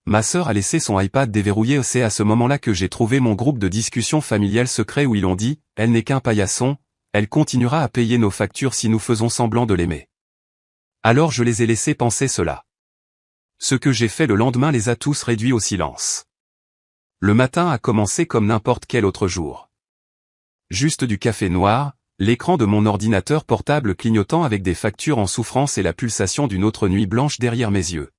Ma sœur a laissé son iPad déverrouillé. C'est à ce moment-là que j'ai trouvé mon groupe de discussion familiale secret où ils ont dit « Elle n'est qu'un paillasson, elle continuera à payer nos factures si nous faisons semblant de l'aimer. » Alors je les ai laissés penser cela. Ce que j'ai fait le lendemain les a tous réduits au silence. Le matin a commencé comme n'importe quel autre jour. Juste du café noir, l'écran de mon ordinateur portable clignotant avec des factures en souffrance et la pulsation d'une autre nuit blanche derrière mes yeux.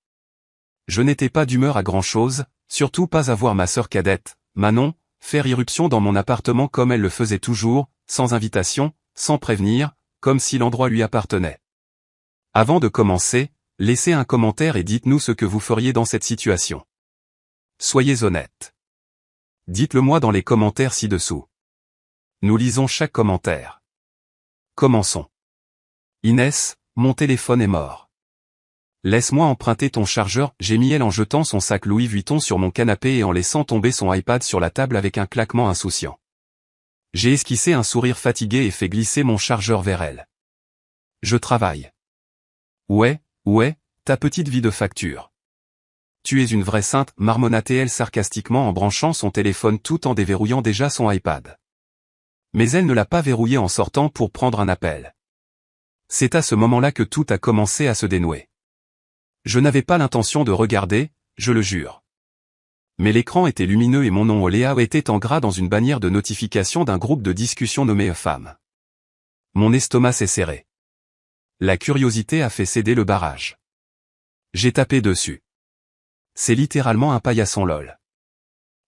Je n'étais pas d'humeur à grand-chose, surtout pas à voir ma sœur cadette, Manon, faire irruption dans mon appartement comme elle le faisait toujours, sans invitation, sans prévenir, comme si l'endroit lui appartenait. Avant de commencer, laissez un commentaire et dites-nous ce que vous feriez dans cette situation. Soyez honnête. Dites-le moi dans les commentaires ci-dessous. Nous lisons chaque commentaire. Commençons. Inès, mon téléphone est mort. Laisse-moi emprunter ton chargeur, gémit elle en jetant son sac Louis Vuitton sur mon canapé et en laissant tomber son iPad sur la table avec un claquement insouciant. J'ai esquissé un sourire fatigué et fait glisser mon chargeur vers elle. Je travaille. Ouais, ta petite vie de facture. Tu es une vraie sainte, marmonna-t-elle sarcastiquement en branchant son téléphone tout en déverrouillant déjà son iPad. Mais elle ne l'a pas verrouillé en sortant pour prendre un appel. C'est à ce moment-là que tout a commencé à se dénouer. Je n'avais pas l'intention de regarder, je le jure. Mais l'écran était lumineux et mon nom Oléa était en gras dans une bannière de notification d'un groupe de discussion nommé Femmes. Mon estomac s'est serré. La curiosité a fait céder le barrage. J'ai tapé dessus. C'est littéralement un paillasson lol.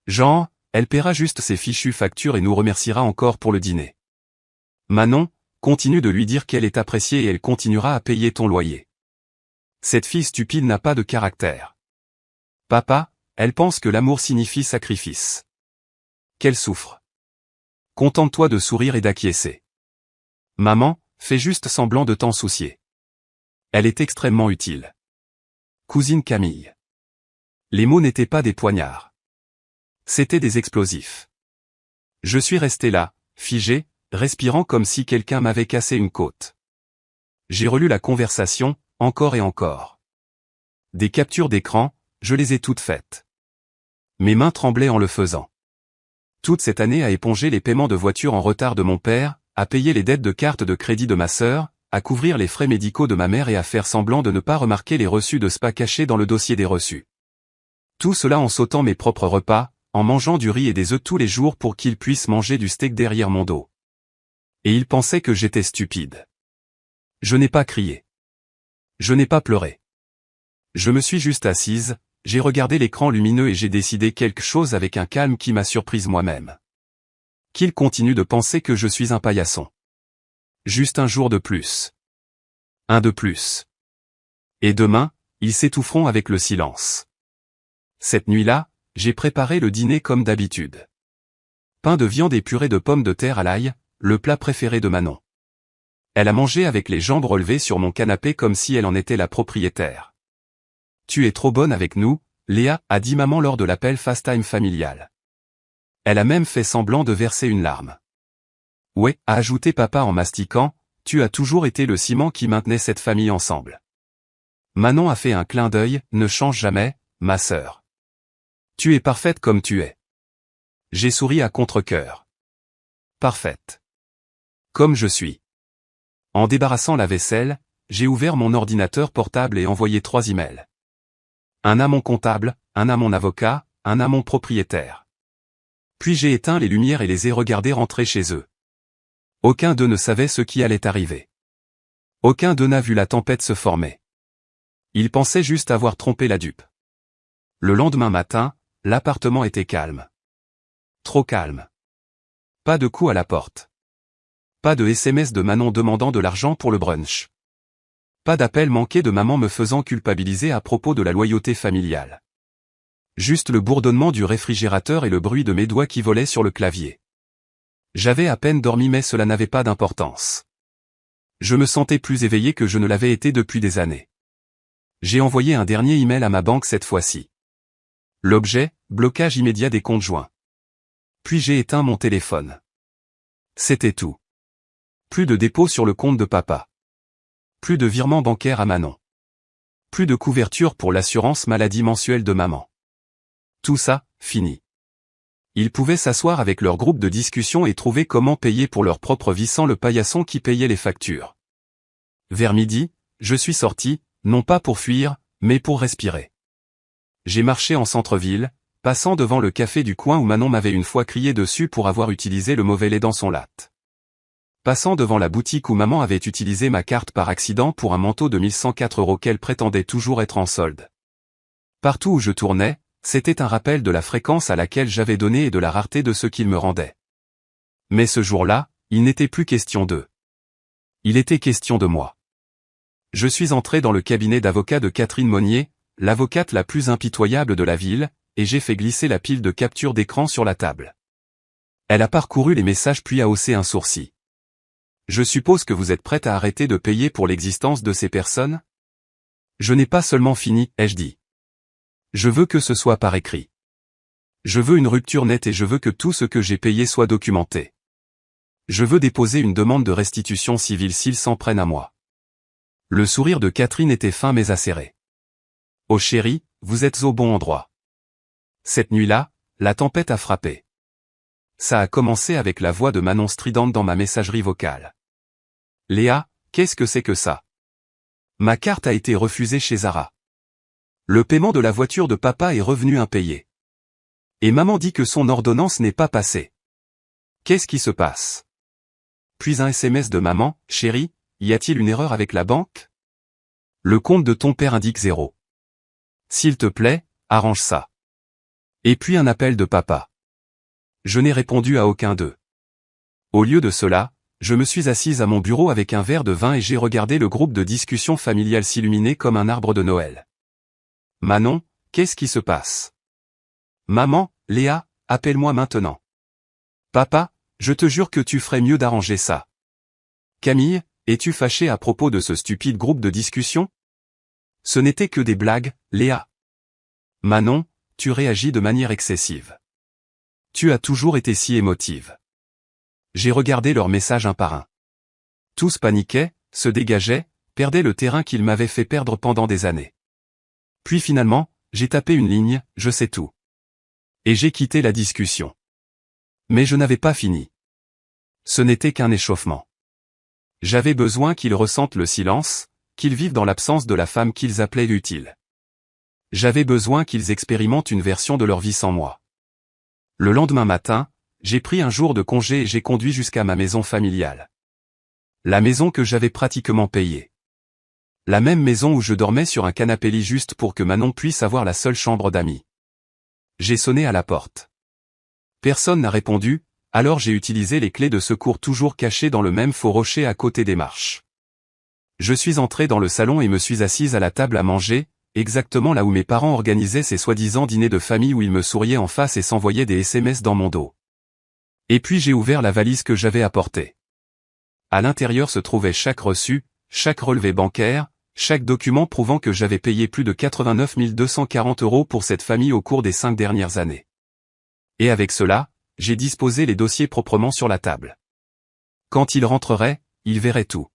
Genre, elle paiera juste ses fichues factures et nous remerciera encore pour le dîner. Manon, continue de lui dire qu'elle est appréciée et elle continuera à payer ton loyer. Cette fille stupide n'a pas de caractère. Papa, elle pense que l'amour signifie sacrifice. Qu'elle souffre. Contente-toi de sourire et d'acquiescer. Maman, fais juste semblant de t'en soucier. Elle est extrêmement utile. Cousine Camille. Les mots n'étaient pas des poignards. C'étaient des explosifs. Je suis resté là, figé, respirant comme si quelqu'un m'avait cassé une côte. J'ai relu la conversation, encore et encore. Des captures d'écran, je les ai toutes faites. Mes mains tremblaient en le faisant. Toute cette année à éponger les paiements de voitures en retard de mon père, à payer les dettes de carte de crédit de ma sœur, à couvrir les frais médicaux de ma mère et à faire semblant de ne pas remarquer les reçus de spa cachés dans le dossier des reçus. Tout cela en sautant mes propres repas, en mangeant du riz et des œufs tous les jours pour qu'ils puissent manger du steak derrière mon dos. Et ils pensaient que j'étais stupide. Je n'ai pas crié. Je n'ai pas pleuré. Je me suis juste assise, j'ai regardé l'écran lumineux et j'ai décidé quelque chose avec un calme qui m'a surprise moi-même. Qu'ils continuent de penser que je suis un paillasson. Juste un jour de plus. Un de plus. Et demain, ils s'étoufferont avec le silence. Cette nuit-là, j'ai préparé le dîner comme d'habitude. Pain de viande et purée de pommes de terre à l'ail, le plat préféré de Manon. Elle a mangé avec les jambes relevées sur mon canapé comme si elle en était la propriétaire. Tu es trop bonne avec nous, Léa, a dit maman lors de l'appel FaceTime familial. Elle a même fait semblant de verser une larme. Ouais, a ajouté papa en mastiquant, tu as toujours été le ciment qui maintenait cette famille ensemble. Manon a fait un clin d'œil, ne change jamais, ma sœur. Tu es parfaite comme tu es. J'ai souri à contre-cœur. Parfaite. Comme je suis. En débarrassant la vaisselle, j'ai ouvert mon ordinateur portable et envoyé 3 emails. Un à mon comptable, un à mon avocat, un à mon propriétaire. Puis j'ai éteint les lumières et les ai regardés rentrer chez eux. Aucun d'eux ne savait ce qui allait arriver. Aucun d'eux n'a vu la tempête se former. Ils pensaient juste avoir trompé la dupe. Le lendemain matin, l'appartement était calme. Trop calme. Pas de coup à la porte. Pas de SMS de Manon demandant de l'argent pour le brunch. Pas d'appel manqué de maman me faisant culpabiliser à propos de la loyauté familiale. Juste le bourdonnement du réfrigérateur et le bruit de mes doigts qui volaient sur le clavier. J'avais à peine dormi mais cela n'avait pas d'importance. Je me sentais plus éveillé que je ne l'avais été depuis des années. J'ai envoyé un dernier email à ma banque cette fois-ci. L'objet, blocage immédiat des comptes joints. Puis j'ai éteint mon téléphone. C'était tout. Plus de dépôt sur le compte de papa. Plus de virement bancaire à Manon. Plus de couverture pour l'assurance maladie mensuelle de maman. Tout ça, fini. Ils pouvaient s'asseoir avec leur groupe de discussion et trouver comment payer pour leur propre vie sans le paillasson qui payait les factures. Vers midi, je suis sorti, non pas pour fuir, mais pour respirer. J'ai marché en centre-ville, passant devant le café du coin où Manon m'avait une fois crié dessus pour avoir utilisé le mauvais lait dans son latte. Passant devant la boutique où maman avait utilisé ma carte par accident pour un manteau de 1104 € qu'elle prétendait toujours être en solde. Partout où je tournais, c'était un rappel de la fréquence à laquelle j'avais donné et de la rareté de ce qu'il me rendait. Mais ce jour-là, il n'était plus question d'eux. Il était question de moi. Je suis entré dans le cabinet d'avocat de Catherine Monnier, l'avocate la plus impitoyable de la ville, et j'ai fait glisser la pile de captures d'écran sur la table. Elle a parcouru les messages puis a haussé un sourcil. Je suppose que vous êtes prête à arrêter de payer pour l'existence de ces personnes? Je n'ai pas seulement fini, ai-je dit. Je veux que ce soit par écrit. Je veux une rupture nette et je veux que tout ce que j'ai payé soit documenté. Je veux déposer une demande de restitution civile s'ils s'en prennent à moi. Le sourire de Catherine était fin mais acéré. Oh chérie, vous êtes au bon endroit. Cette nuit-là, la tempête a frappé. Ça a commencé avec la voix de Manon stridente dans ma messagerie vocale. Léa, qu'est-ce que c'est que ça? Ma carte a été refusée chez Zara. Le paiement de la voiture de papa est revenu impayé. Et maman dit que son ordonnance n'est pas passée. Qu'est-ce qui se passe? Puis un SMS de maman, chérie, y a-t-il une erreur avec la banque? Le compte de ton père indique 0. S'il te plaît, arrange ça. Et puis un appel de papa. Je n'ai répondu à aucun d'eux. Au lieu de cela, je me suis assise à mon bureau avec un verre de vin et j'ai regardé le groupe de discussion familiale s'illuminer comme un arbre de Noël. Manon, qu'est-ce qui se passe? Maman, Léa, appelle-moi maintenant. Papa, je te jure que tu ferais mieux d'arranger ça. Camille, es-tu fâchée à propos de ce stupide groupe de discussion? Ce n'était que des blagues, Léa. Manon, tu réagis de manière excessive. Tu as toujours été si émotive. J'ai regardé leurs messages un par un. Tous paniquaient, se dégageaient, perdaient le terrain qu'ils m'avaient fait perdre pendant des années. Puis finalement, j'ai tapé une ligne, je sais tout. Et j'ai quitté la discussion. Mais je n'avais pas fini. Ce n'était qu'un échauffement. J'avais besoin qu'ils ressentent le silence, qu'ils vivent dans l'absence de la femme qu'ils appelaient utile. J'avais besoin qu'ils expérimentent une version de leur vie sans moi. Le lendemain matin, j'ai pris un jour de congé et j'ai conduit jusqu'à ma maison familiale. La maison que j'avais pratiquement payée. La même maison où je dormais sur un canapé lit juste pour que Manon puisse avoir la seule chambre d'amis. J'ai sonné à la porte. Personne n'a répondu, alors j'ai utilisé les clés de secours toujours cachées dans le même faux rocher à côté des marches. Je suis entré dans le salon et me suis assise à la table à manger, exactement là où mes parents organisaient ces soi-disant dîners de famille où ils me souriaient en face et s'envoyaient des SMS dans mon dos. Et puis j'ai ouvert la valise que j'avais apportée. À l'intérieur se trouvait chaque reçu, chaque relevé bancaire, chaque document prouvant que j'avais payé plus de 89 240 € pour cette famille au cours des 5 dernières années. Et avec cela, j'ai disposé les dossiers proprement sur la table. Quand ils rentreraient, ils verraient tout.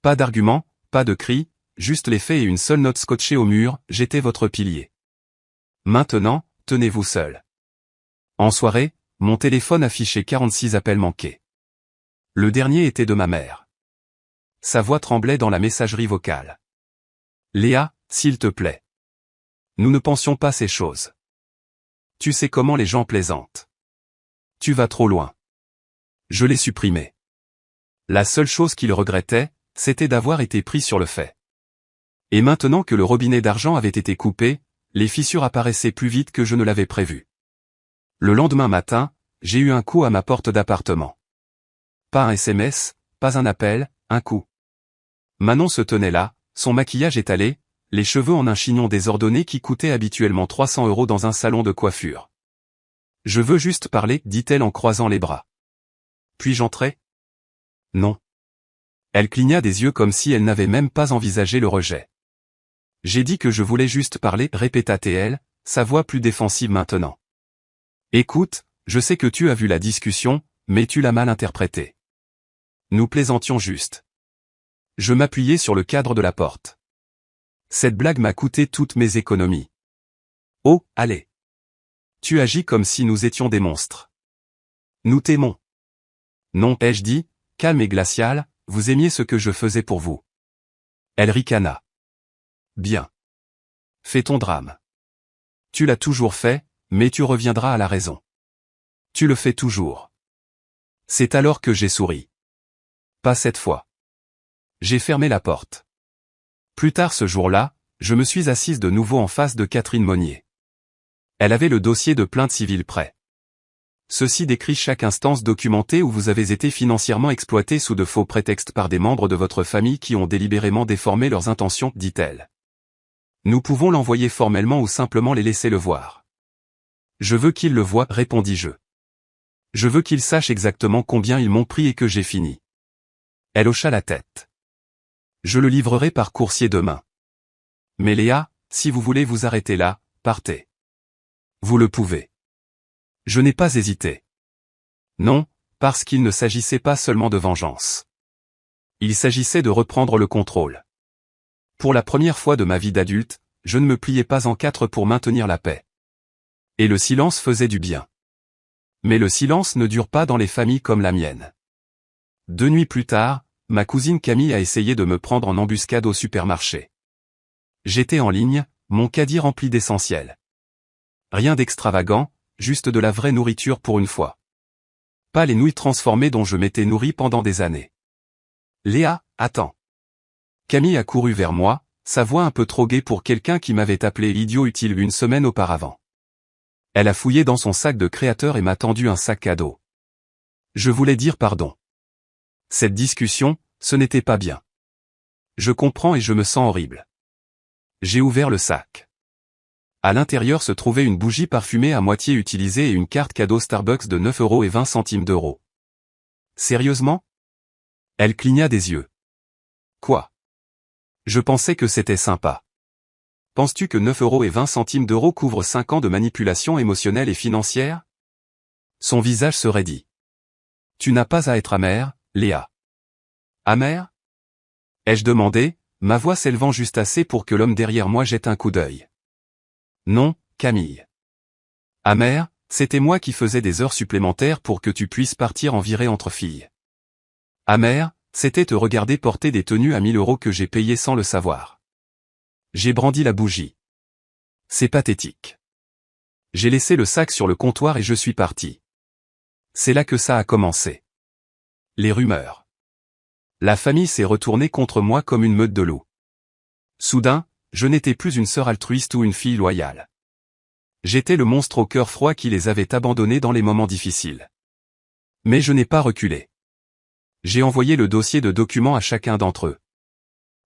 Pas d'arguments, pas de cris, juste les faits et une seule note scotchée au mur, j'étais votre pilier. Maintenant, tenez-vous seul. En soirée, mon téléphone affichait 46 appels manqués. Le dernier était de ma mère. Sa voix tremblait dans la messagerie vocale. Léa, s'il te plaît. Nous ne pensions pas ces choses. Tu sais comment les gens plaisantent. Tu vas trop loin. Je l'ai supprimé. La seule chose qu'il regrettait, c'était d'avoir été pris sur le fait. Et maintenant que le robinet d'argent avait été coupé, les fissures apparaissaient plus vite que je ne l'avais prévu. Le lendemain matin, j'ai eu un coup à ma porte d'appartement. Pas un SMS, pas un appel, un coup. Manon se tenait là, son maquillage étalé, les cheveux en un chignon désordonné qui coûtait habituellement 300 € dans un salon de coiffure. Je veux juste parler, dit-elle en croisant les bras. Puis-je entrer? Non. Elle cligna des yeux comme si elle n'avait même pas envisagé le rejet. J'ai dit que je voulais juste parler, répéta-t-elle, sa voix plus défensive maintenant. Écoute, je sais que tu as vu la discussion, mais tu l'as mal interprétée. Nous plaisantions juste. Je m'appuyais sur le cadre de la porte. Cette blague m'a coûté toutes mes économies. Oh, allez. Tu agis comme si nous étions des monstres. Nous t'aimons. Non, ai-je dit, calme et glacial, vous aimiez ce que je faisais pour vous. Elle ricana. Bien. Fais ton drame. Tu l'as toujours fait, mais tu reviendras à la raison. Tu le fais toujours. C'est alors que j'ai souri. Pas cette fois. J'ai fermé la porte. Plus tard ce jour-là, je me suis assise de nouveau en face de Catherine Monnier. Elle avait le dossier de plainte civile prêt. Ceci décrit chaque instance documentée où vous avez été financièrement exploité sous de faux prétextes par des membres de votre famille qui ont délibérément déformé leurs intentions, dit-elle. Nous pouvons l'envoyer formellement ou simplement les laisser le voir. Je veux qu'il le voie, répondis-je. Je veux qu'il sache exactement combien ils m'ont pris et que j'ai fini. Elle hocha la tête. Je le livrerai par coursier demain. Mais Léa, si vous voulez vous arrêter là, partez. Vous le pouvez. Je n'ai pas hésité. Non, parce qu'il ne s'agissait pas seulement de vengeance. Il s'agissait de reprendre le contrôle. Pour la première fois de ma vie d'adulte, je ne me pliais pas en quatre pour maintenir la paix. Et le silence faisait du bien. Mais le silence ne dure pas dans les familles comme la mienne. 2 nuits plus tard, ma cousine Camille a essayé de me prendre en embuscade au supermarché. J'étais en ligne, mon caddie rempli d'essentiels. Rien d'extravagant, juste de la vraie nourriture pour une fois. Pas les nouilles transformées dont je m'étais nourri pendant des années. Léa, attends. Camille a couru vers moi, sa voix un peu trop gaie pour quelqu'un qui m'avait appelé idiot utile une semaine auparavant. Elle a fouillé dans son sac de créateur et m'a tendu un sac cadeau. Je voulais dire pardon. Cette discussion, ce n'était pas bien. Je comprends et je me sens horrible. J'ai ouvert le sac. À l'intérieur se trouvait une bougie parfumée à moitié utilisée et une carte cadeau Starbucks de 9,20 €. Sérieusement? Elle cligna des yeux. Quoi? Je pensais que c'était sympa. Penses-tu que 9,20 € couvre 5 ans de manipulation émotionnelle et financière? Son visage se raidit. Tu n'as pas à être amère, Léa. Amère? Ai-je demandé, ma voix s'élevant juste assez pour que l'homme derrière moi jette un coup d'œil. Non, Camille. Amère, c'était moi qui faisais des heures supplémentaires pour que tu puisses partir en virée entre filles. Amère, c'était te regarder porter des tenues à 1000 € que j'ai payées sans le savoir. J'ai brandi la bougie. C'est pathétique. J'ai laissé le sac sur le comptoir et je suis parti. C'est là que ça a commencé. Les rumeurs. La famille s'est retournée contre moi comme une meute de loups. Soudain, je n'étais plus une sœur altruiste ou une fille loyale. J'étais le monstre au cœur froid qui les avait abandonnés dans les moments difficiles. Mais je n'ai pas reculé. J'ai envoyé le dossier de documents à chacun d'entre eux.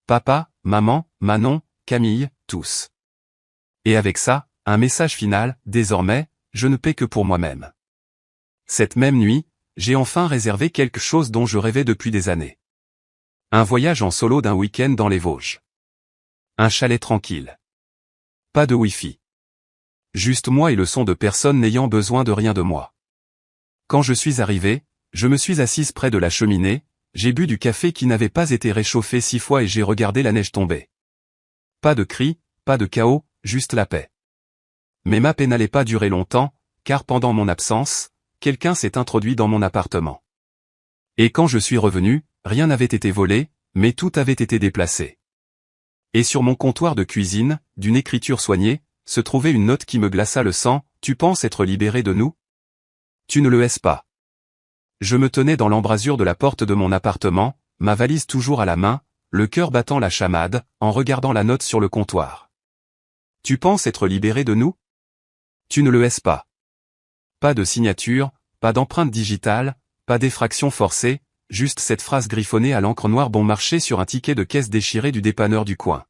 Papa, maman, Manon, Camille, tous. Et avec ça, un message final, désormais, je ne paie que pour moi-même. Cette même nuit, j'ai enfin réservé quelque chose dont je rêvais depuis des années. Un voyage en solo d'un week-end dans les Vosges. Un chalet tranquille. Pas de Wi-Fi. Juste moi et le son de personnes n'ayant besoin de rien de moi. Quand je suis arrivé, je me suis assise près de la cheminée, j'ai bu du café qui n'avait pas été réchauffé 6 fois et j'ai regardé la neige tomber. Pas de cris, pas de chaos, juste la paix. Mais ma paix n'allait pas durer longtemps, car pendant mon absence, quelqu'un s'est introduit dans mon appartement. Et quand je suis revenu, rien n'avait été volé, mais tout avait été déplacé. Et sur mon comptoir de cuisine, d'une écriture soignée, se trouvait une note qui me glaça le sang, « Tu penses être libéré de nous? Tu ne le es pas. » Je me tenais dans l'embrasure de la porte de mon appartement, ma valise toujours à la main, le cœur battant la chamade, en regardant la note sur le comptoir. « Tu penses être libéré de nous? Tu ne le es pas. » Pas de signature, pas d'empreinte digitale, pas d'effraction forcée, juste cette phrase griffonnée à l'encre noire bon marché sur un ticket de caisse déchiré du dépanneur du coin.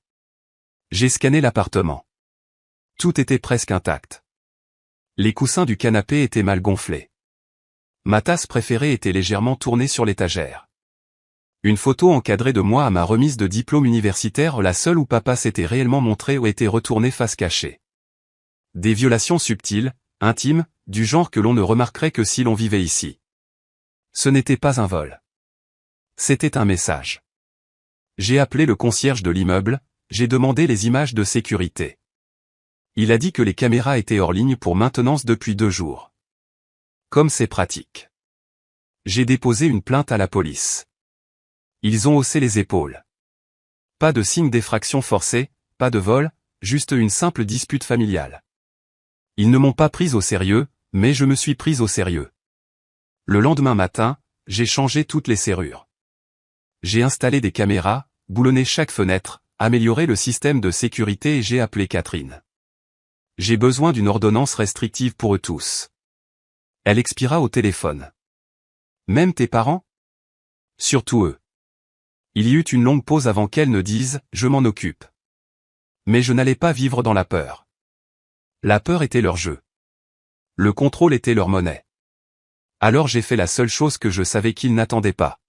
J'ai scanné l'appartement. Tout était presque intact. Les coussins du canapé étaient mal gonflés. Ma tasse préférée était légèrement tournée sur l'étagère. Une photo encadrée de moi à ma remise de diplôme universitaire, la seule où papa s'était réellement montré ou était retourné face cachée. Des violations subtiles, intimes, du genre que l'on ne remarquerait que si l'on vivait ici. Ce n'était pas un vol. C'était un message. J'ai appelé le concierge de l'immeuble, j'ai demandé les images de sécurité. Il a dit que les caméras étaient hors ligne pour maintenance depuis 2 jours. Comme c'est pratique. J'ai déposé une plainte à la police. Ils ont haussé les épaules. Pas de signe d'effraction forcée, pas de vol, juste une simple dispute familiale. Ils ne m'ont pas prise au sérieux, mais je me suis prise au sérieux. Le lendemain matin, j'ai changé toutes les serrures. J'ai installé des caméras, boulonné chaque fenêtre, amélioré le système de sécurité et j'ai appelé Catherine. J'ai besoin d'une ordonnance restrictive pour eux tous. Elle expira au téléphone. Même tes parents? Surtout eux. Il y eut une longue pause avant qu'elle ne dise « je m'en occupe ». Mais je n'allais pas vivre dans la peur. La peur était leur jeu. Le contrôle était leur monnaie. Alors j'ai fait la seule chose que je savais qu'ils n'attendaient pas.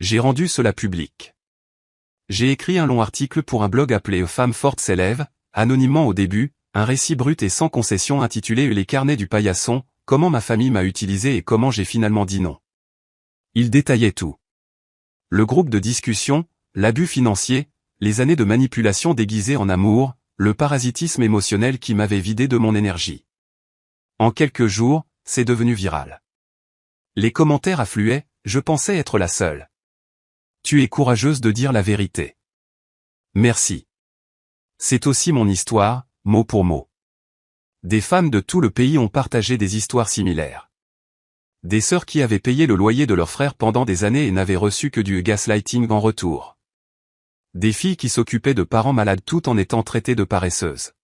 J'ai rendu cela public. J'ai écrit un long article pour un blog appelé Femmes fortes s'élèvent, anonymement au début, un récit brut et sans concession intitulé Les carnets du paillasson, comment ma famille m'a utilisé et comment j'ai finalement dit non. Il détaillait tout. Le groupe de discussion, l'abus financier, les années de manipulation déguisée en amour, le parasitisme émotionnel qui m'avait vidé de mon énergie. En quelques jours, c'est devenu viral. Les commentaires affluaient, je pensais être la seule. Tu es courageuse de dire la vérité. Merci. C'est aussi mon histoire, mot pour mot. Des femmes de tout le pays ont partagé des histoires similaires. Des sœurs qui avaient payé le loyer de leur frère pendant des années et n'avaient reçu que du gaslighting en retour. Des filles qui s'occupaient de parents malades tout en étant traitées de paresseuses.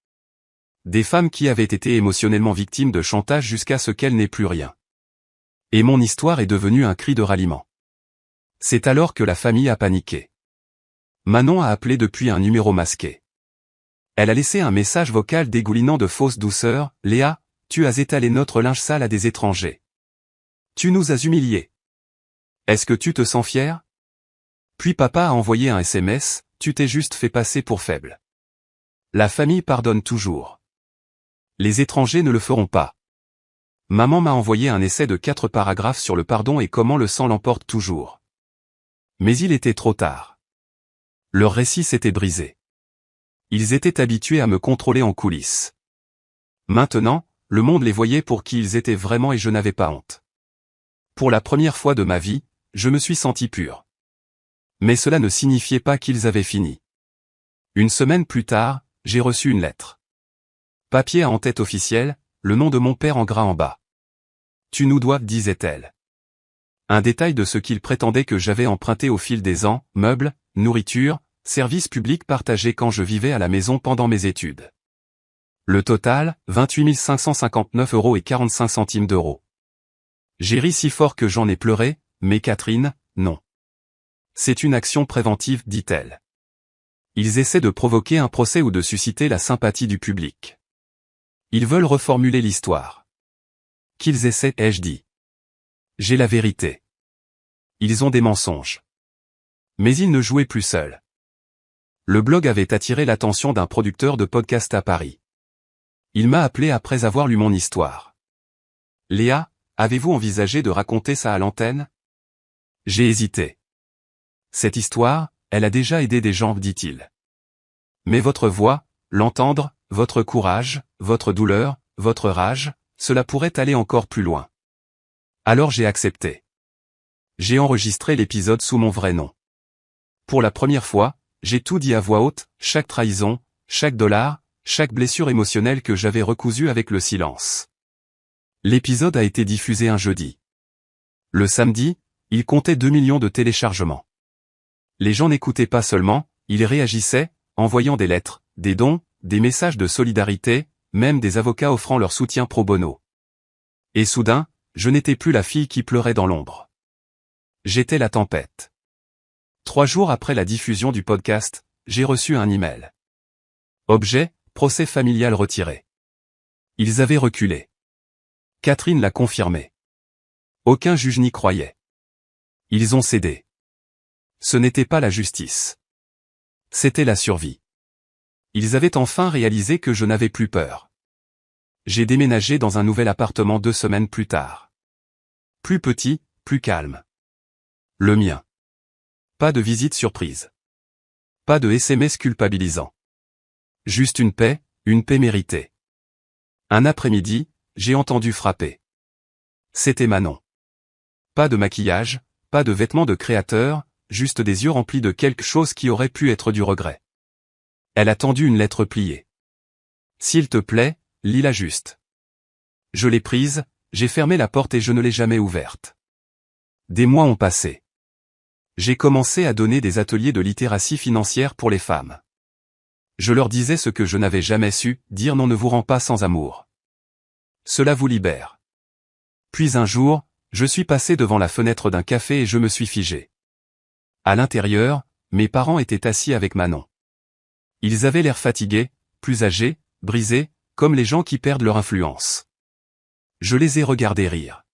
Des femmes qui avaient été émotionnellement victimes de chantage jusqu'à ce qu'elles n'aient plus rien. Et mon histoire est devenue un cri de ralliement. C'est alors que la famille a paniqué. Manon a appelé depuis un numéro masqué. Elle a laissé un message vocal dégoulinant de fausse douceur. « Léa, tu as étalé notre linge sale à des étrangers. Tu nous as humiliés. Est-ce que tu te sens fier ?» Puis papa a envoyé un SMS, « Tu t'es juste fait passer pour faible. » La famille pardonne toujours. Les étrangers ne le feront pas. Maman m'a envoyé un essai de 4 paragraphes sur le pardon et comment le sang l'emporte toujours. Mais il était trop tard. Leur récit s'était brisé. Ils étaient habitués à me contrôler en coulisses. Maintenant, le monde les voyait pour qui ils étaient vraiment et je n'avais pas honte. Pour la première fois de ma vie, je me suis senti pur. Mais cela ne signifiait pas qu'ils avaient fini. Une semaine plus tard, j'ai reçu une lettre. Papier à en-tête officielle, le nom de mon père en gras en bas. Tu nous dois, disait-elle. Un détail de ce qu'il prétendait que j'avais emprunté au fil des ans, meubles, nourriture, services publics partagés quand je vivais à la maison pendant mes études. Le total, 28 559,45 €. J'ai ri si fort que j'en ai pleuré, mais Catherine, non. C'est une action préventive, dit-elle. Ils essaient de provoquer un procès ou de susciter la sympathie du public. Ils veulent reformuler l'histoire. Qu'ils essaient, ai-je dit. J'ai la vérité. Ils ont des mensonges. Mais ils ne jouaient plus seuls. Le blog avait attiré l'attention d'un producteur de podcast à Paris. Il m'a appelé après avoir lu mon histoire. Léa, avez-vous envisagé de raconter ça à l'antenne? J'ai hésité. Cette histoire, elle a déjà aidé des gens, dit-il. Mais votre voix, l'entendre, votre courage, votre douleur, votre rage, cela pourrait aller encore plus loin. Alors j'ai accepté. J'ai enregistré l'épisode sous mon vrai nom. Pour la première fois, j'ai tout dit à voix haute, chaque trahison, chaque dollar, chaque blessure émotionnelle que j'avais recousue avec le silence. L'épisode a été diffusé un jeudi. Le samedi, il comptait 2 millions de téléchargements. Les gens n'écoutaient pas seulement, ils réagissaient, envoyant des lettres, des dons, des messages de solidarité, même des avocats offrant leur soutien pro bono. Et soudain, je n'étais plus la fille qui pleurait dans l'ombre. J'étais la tempête. 3 jours après la diffusion du podcast, j'ai reçu un email. Objet, procès familial retiré. Ils avaient reculé. Catherine l'a confirmé. Aucun juge n'y croyait. Ils ont cédé. Ce n'était pas la justice. C'était la survie. Ils avaient enfin réalisé que je n'avais plus peur. J'ai déménagé dans un nouvel appartement 2 semaines plus tard. Plus petit, plus calme. Le mien. Pas de visite surprise. Pas de SMS culpabilisant. Juste une paix, Une paix méritée. Un après-midi, j'ai entendu frapper. C'était Manon. Pas de maquillage, pas de vêtements de créateur, juste des yeux remplis de quelque chose qui aurait pu être du regret. Elle a tendu une lettre pliée. S'il te plaît, lis-la juste. Je l'ai prise, j'ai fermé la porte et je ne l'ai jamais ouverte. Des mois ont passé. J'ai commencé à donner des ateliers de littératie financière pour les femmes. Je leur disais ce que je n'avais jamais su, dire non ne vous rend pas sans amour. Cela vous libère. Puis un jour, je suis passé devant la fenêtre d'un café et je me suis figé. À l'intérieur, mes parents étaient assis avec Manon. Ils avaient l'air fatigués, plus âgés, brisés, comme les gens qui perdent leur influence. Je les ai regardés rire.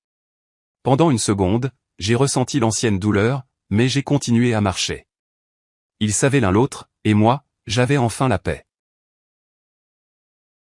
Pendant une seconde, j'ai ressenti l'ancienne douleur, mais j'ai continué à marcher. Ils savaient l'un l'autre, et moi, j'avais enfin la paix.